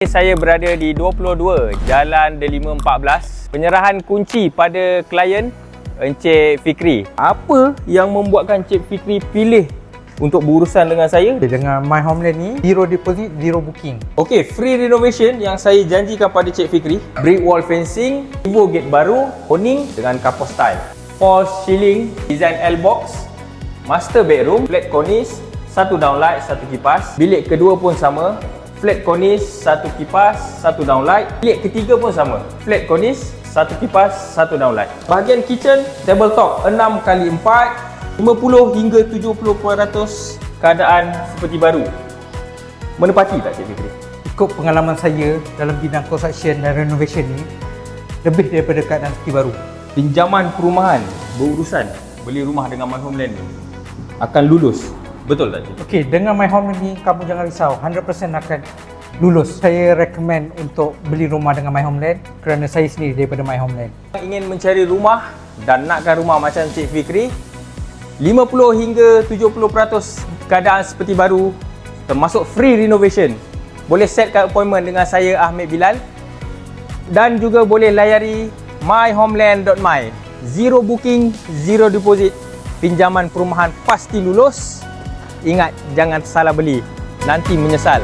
Saya berada di 22 Jalan Delima 14. Penyerahan kunci pada klien Encik Fikri. Apa yang membuatkan Encik Fikri pilih untuk berurusan dengan saya? Dengan My Homeland ni, zero deposit, zero booking. Okey, free renovation yang saya janjikan pada Encik Fikri. Brick wall fencing, Evo gate baru, awning dengan couple style. False ceiling, design L-box, master bedroom, flat cornice, satu downlight, satu kipas. Bilik kedua pun sama. Flat cornice, satu kipas, satu downlight. Bilik ketiga pun sama. Flat cornice, satu kipas, satu downlight. Bahagian kitchen, tabletop 6x4, 50 hingga 70% keadaan seperti baru. Menepati tak Cik Fikri? Ikut pengalaman saya dalam bidang construction dan renovation ni, lebih daripada keadaan seperti baru. Pinjaman perumahan berurusan beli rumah dengan My Homeland ni akan lulus. Betul tak Cik? Okey, dengan My Homeland ni kamu jangan risau, 100% akan lulus. Saya recommend untuk beli rumah dengan My Homeland kerana saya sendiri daripada My Homeland. Ingin mencari rumah dan nakkan rumah macam Cik Fikri, 50 hingga 70% keadaan seperti baru, termasuk free renovation. Boleh setkan appointment dengan saya Ahmed Bilal dan juga boleh layari myhomeland.my. Zero booking, zero deposit. Pinjaman perumahan pasti lulus. Ingat, jangan salah beli, nanti menyesal.